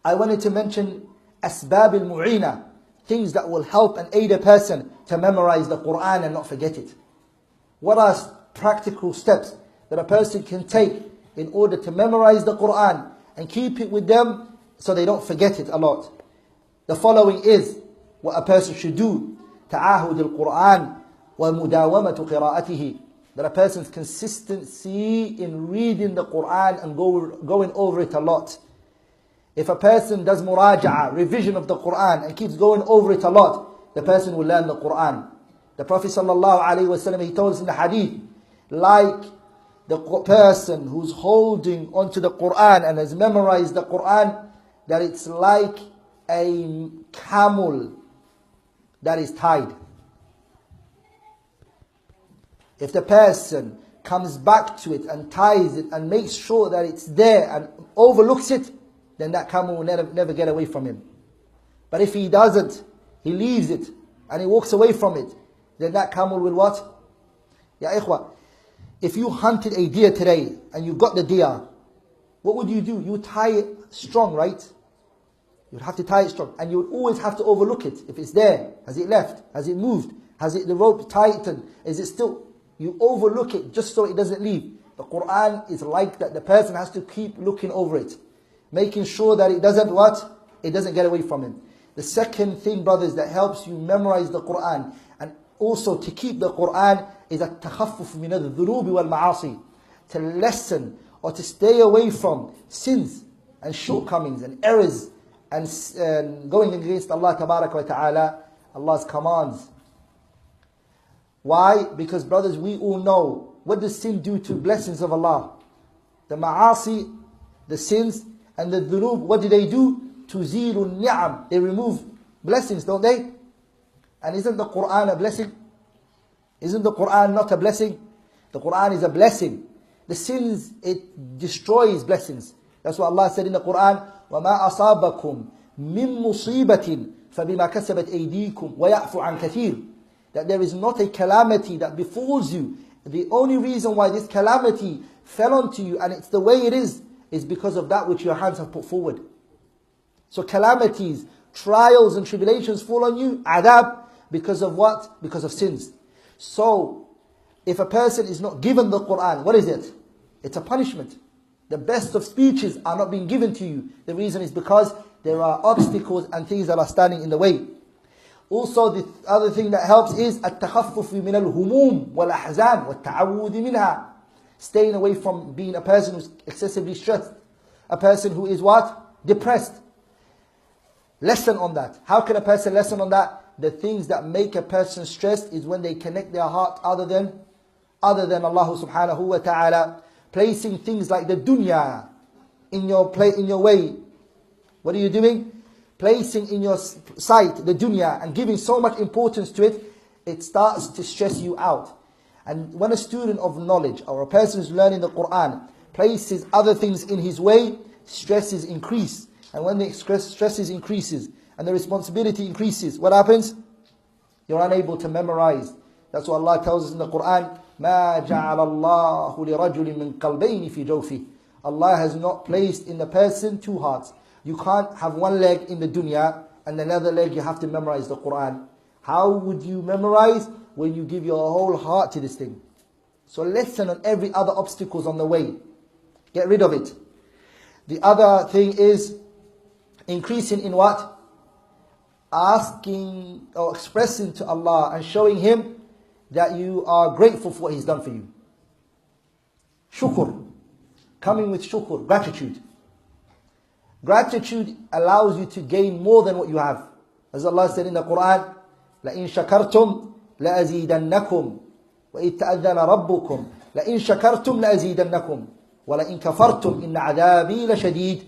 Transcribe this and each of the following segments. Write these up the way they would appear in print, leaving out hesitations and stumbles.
I wanted to mention أسباب المعينة, things that will help and aid a person to memorize the Quran and not forget it. What are practical steps that a person can take in order to memorize the Quran and keep it with them so they don't forget it a lot? The following is what a person should do. تعاهد القرآن ومداومة قراءته. That a person's consistency in reading the Quran and going over it a lot. If a person does muraja'a, revision of the Quran, and keeps going over it a lot, the person will learn the Quran. The Prophet ﷺ, he told us in the hadith, like the person who's holding onto the Quran and has memorized the Quran, that it's like a camel that is tied. If the person comes back to it and ties it and makes sure that it's there and overlooks it, then that camel will never get away from him. But if he doesn't, he leaves it and he walks away from it, then that camel will what? Ya ikhwa, if you hunted a deer today and you got the deer, what would you do? You would tie it strong, right? You'd have to tie it strong, and you would always have to overlook it. If it's there, has it left? Has it moved? Has it the rope tightened? Is it still? You overlook it just so it doesn't leave. The Quran is like that. The person has to keep looking over it, making sure that it doesn't what? It doesn't get away from him. The second thing, brothers, that helps you memorize the Quran and also to keep the Quran is التخفف من الذنوب والمعاصي. To lessen or to stay away from sins and shortcomings and errors and going against Allah Tabaraka wa Ta'ala, Allah's commands. Why? Because brothers, we all know, what does sin do to blessings of Allah? The ma'asi, the sins, and the dhunub, what do? Tuzilu ni'am. They remove blessings, don't they? And isn't the Quran a blessing? Isn't the Quran not a blessing? The Quran is a blessing. The sins, it destroys blessings. That's what Allah said in the Quran, وَمَا أَصَابَكُمْ مِن مُصِيبَةٍ فَبِمَا كَسَبَتْ أَيْدِيكُمْ وَيَعْفُ عَنْ كَثِيرٍ. That there is not a calamity that befalls you. The only reason why this calamity fell onto you, and it's the way it is because of that which your hands have put forward. So calamities, trials and tribulations fall on you, adab, because of what? Because of sins. So, if a person is not given the Quran, what is it? It's a punishment. The best of speeches are not being given to you. The reason is because there are obstacles and things that are standing in the way. Also, the other thing that helps is التخفف من الهموم والأحزان والتعوذ منها. Staying away from being a person who's excessively stressed. A person who is what? Depressed. Lesson on that. How can a person lesson on that? The things that make a person stressed is when they connect their heart other than Allah subhanahu wa ta'ala. Placing things like the dunya in your way. What are you doing? Placing in your sight the dunya and giving so much importance to it, it starts to stress you out. And when a student of knowledge or a person who's learning the Quran places other things in his way, stresses increase. And when the stresses increases and the responsibility increases, what happens? You're unable to memorize. That's what Allah tells us in the Quran, مَا جَعَلَ اللَّهُ لِرَجُلٍ مِّن قَلْبَيْنِ فِي جَوْفِهِ. Allah has not placed in the person two hearts. You can't have one leg in the dunya and another leg you have to memorize the Quran. How would you memorize? When you give your whole heart to this thing. So lessen on every other obstacles on the way. Get rid of it. The other thing is increasing in what? Asking or expressing to Allah and showing Him that you are grateful for what He's done for you. Shukr. Coming with shukr, gratitude. Gratitude allows you to gain more than what you have. As Allah said in the Quran, لَإِن شَكَرْتُمْ لَأَزِيدَنَّكُمْ وَإِذْ تَأَذَّنَ رَبُّكُمْ لَإِن شَكَرْتُمْ لَأَزِيدَنَّكُمْ وَلَإِن كَفَرْتُمْ إِنَّ عَذَابِي لَشَدِيدٌ.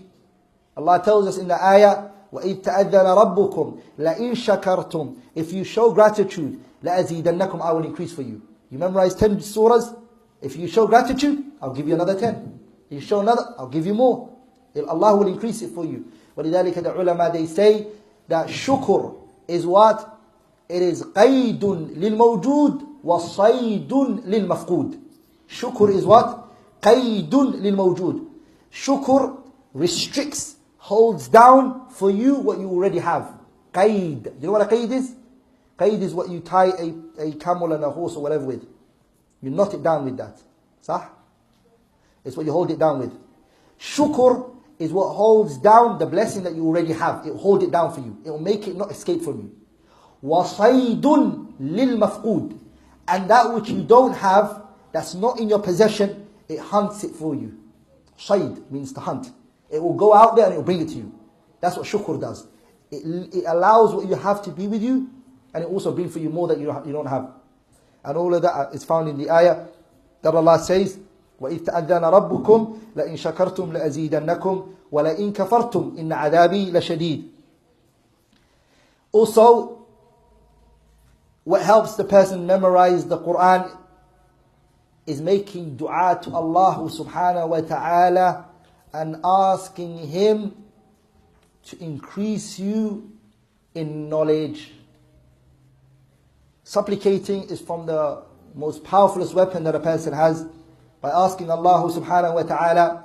Allah tells us in the ayah, وَإِذْ تَأَذَّنَ رَبُّكُمْ لَإِن شَكَرْتُمْ. If you show gratitude, لَأَزِيدَنَّكُمْ, I will increase for you. You memorize 10 surahs. If you show gratitude, I'll give you another 10. If you show another, I'll give you more. Allah will increase it for you. وَلِذَلِكَ the ulama, they say that shukr is what? It is قَيْدٌ لِلْمَوْجُودِ وَصَيْدٌ لِلْمَفْقُودِ. Shukr is what? قَيْدٌ لِلْمَوْجُودِ. Shukr restricts, holds down for you what you already have. Qaid. Do you know what a qaid is? Qaid is what you tie a camel and a horse or whatever with. You knot it down with that. Sah? It's what you hold it down with. Shukr is what holds down the blessing that you already have. It will hold it down for you. It will make it not escape from you. وَصَيْدٌ لِلْمَفْقُودِ. And that which you don't have, that's not in your possession, it hunts it for you. Shayd means to hunt. It will go out there and it will bring it to you. That's what shukr does. It allows what you have to be with you, and it also brings for you more that you don't have. And all of that is found in the ayah that Allah says, وَإِذْ تَأَذَّنَ رَبُّكُمْ لَإِنْ شَكَرْتُمْ لَأَزِيدَنَّكُمْ وَلَإِنْ كَفَرْتُمْ إِنَّ عَذَابِي لَشَدِيدٌ. Also, what helps the person memorize the Quran is making dua to Allah subhanahu wa ta'ala and asking Him to increase you in knowledge. Supplicating is from the most powerfulest weapon that a person has, by asking Allah subhanahu wa ta'ala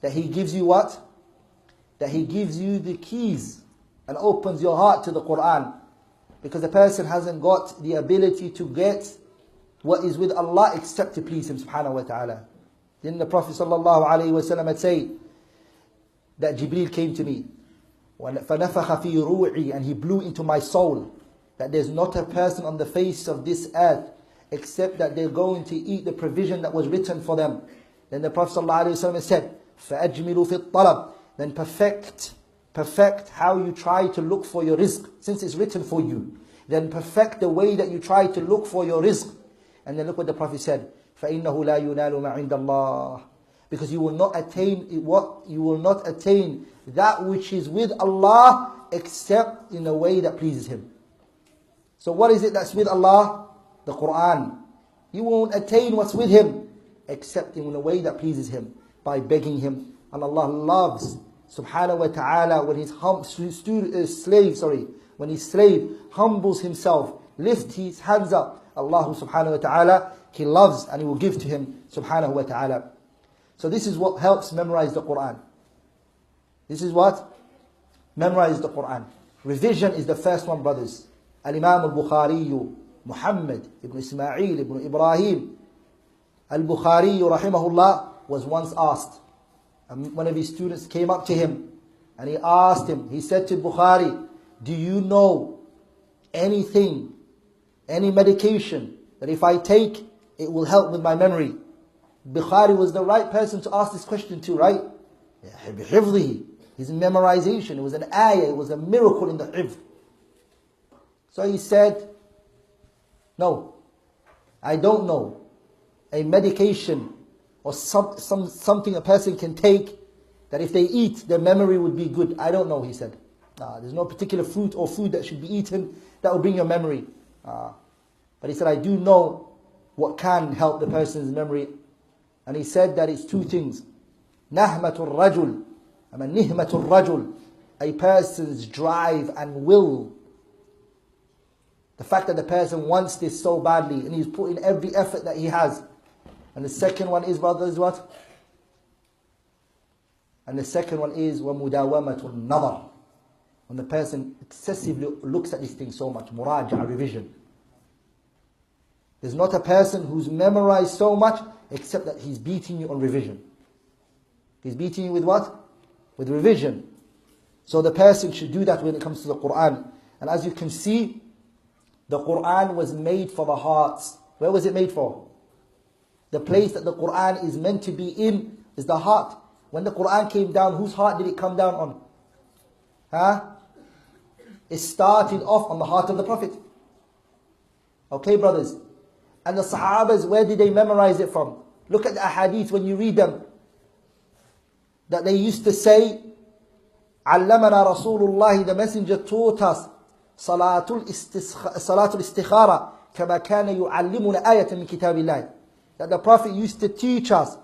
that He gives you what? That He gives you the keys and opens your heart to the Quran. Because a person hasn't got the ability to get what is with Allah except to please Him subhanahu wa ta'ala. Didn't the Prophet sallallahu alayhi wa sallam say that Jibreel came to me, فَنَفَخَ فِي رُوعِي, and he blew into my soul that there's not a person on the face of this earth except that they're going to eat the provision that was written for them. Then the Prophet ﷺ said, فَأَجْمِلُوا فِي الطَّلَبِ, then perfect how you try to look for your rizq, since it's written for you. Then perfect the way that you try to look for your rizq. And then look what the Prophet said, فَإِنَّهُ لَا يُنَالُ مَا عِنْدَ اللَّهِ, because you will not attain that which is with Allah except in a way that pleases Him. So what is it that's with Allah? The Quran. You won't attain what's with Him except in a way that pleases Him, by begging Him. And Allah loves subhanahu wa ta'ala when his slave humbles himself, lifts his hands up, Allah subhanahu wa ta'ala, He loves and He will give to him subhanahu wa ta'ala. So this is what helps memorize the Quran. This is what? Memorize the Quran. Revision is the first one, brothers. Al-Imam al-Bukhari, Muhammad ibn Ismail ibn Ibrahim al-Bukhari rahimahullah was once asked. And one of his students came up to him and he asked him, he said to Bukhari, do you know anything, any medication that if I take, it will help with my memory? Bukhari was the right person to ask this question to, right? His memorization, it was an ayah, it was a miracle in the hifz. So he said, no, I don't know a medication or something a person can take that if they eat, their memory would be good. I don't know, he said. There's no particular fruit or food that should be eaten that will bring your memory. But he said, I do know what can help the person's memory. And he said that it's two things. Nahmatul rajul, nihmatul rajul, a person's drive and will. The fact that the person wants this so badly and he's putting every effort that he has. And the second one is, brothers, what? And the second one is وَمُدَاوَمَةُ النَّظَرِ, when the person excessively looks at this thing so much. Muraja'a, revision. There's not a person who's memorized so much except that he's beating you on revision. He's beating you with what? With revision. So the person should do that when it comes to the Quran. And as you can see, the Quran was made for the hearts. Where was it made for? The place that the Quran is meant to be in is the heart. When the Quran came down, whose heart did it come down on? It started off on the heart of the Prophet. Okay, brothers? And the Sahabas, where did they memorize it from? Look at the ahadith when you read them. That they used to say, عَلَّمَنَا رَسُولُ اللَّهِ, the Messenger taught us Salatul Istikhara كَمَا كَانَ يُعَلِّمُنَا آيَةً مِنْ كِتَابِ اللَّهِ. That the Prophet used to teach us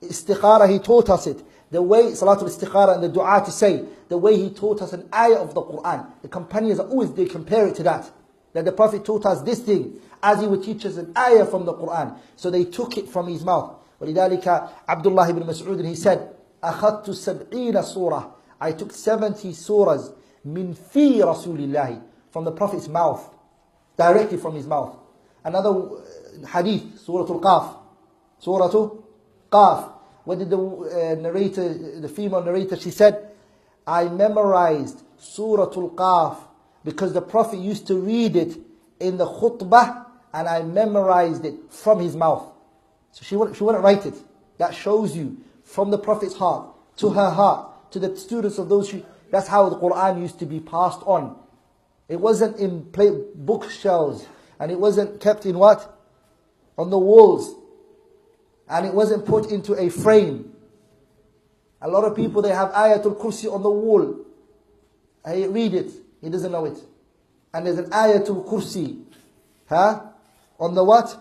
Istikhara, he taught us it. The way Salatul Istikhara and the dua to say, the way he taught us an ayah of the Quran. The companions are always, they compare it to that. That the Prophet taught us this thing as he would teach us an ayah from the Quran. So they took it from his mouth. وَلِذَلِكَ Abdullah ibn Mas'ud, he said, أَخَذْتُ 70 surah. I took 70 surahs min fi Rasulillahi, from the Prophet's mouth, directly from his mouth. Another hadith, Surah Al-Qaf. Surah Al-Qaf. What did the female narrator, she said, I memorized Surah Al-Qaf because the Prophet used to read it in the khutbah, and I memorized it from his mouth. So she wouldn't write it. That shows you, from the Prophet's heart to her heart, to the students of those, that's how the Quran used to be passed on. It wasn't in bookshelves, and it wasn't kept in what? On the walls. And it wasn't put into a frame. A lot of people, they have Ayatul Kursi on the wall. I read it, he doesn't know it. And there's an Ayatul Kursi, on the what?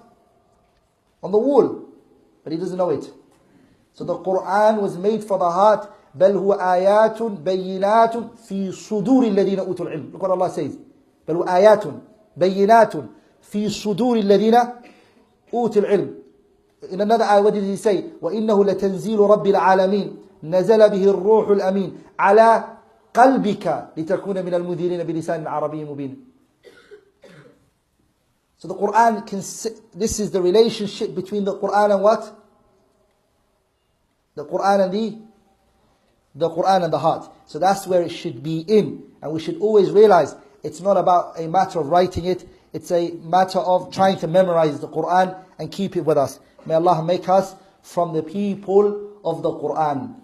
On the wall, but he doesn't know it. So the Quran was made for the heart. بل هو آيات بينات في صدور الذين أوتوا العلم. Look what Allah says. بل هو آيات بينات في صدور الذين أوتوا العلم. In another ayah, what did he say? وإنه لتنزيل رب العالمين نزل به الروح الأمين على قلبك لتكون من المنذرين بلسان عربي مبين. So the Quran this is the relationship between the Quran and what? The Quran and the heart. So that's where it should be in. And we should always realize it's not about a matter of writing it. It's a matter of trying to memorize the Quran and keep it with us. May Allah make us from the people of the Quran.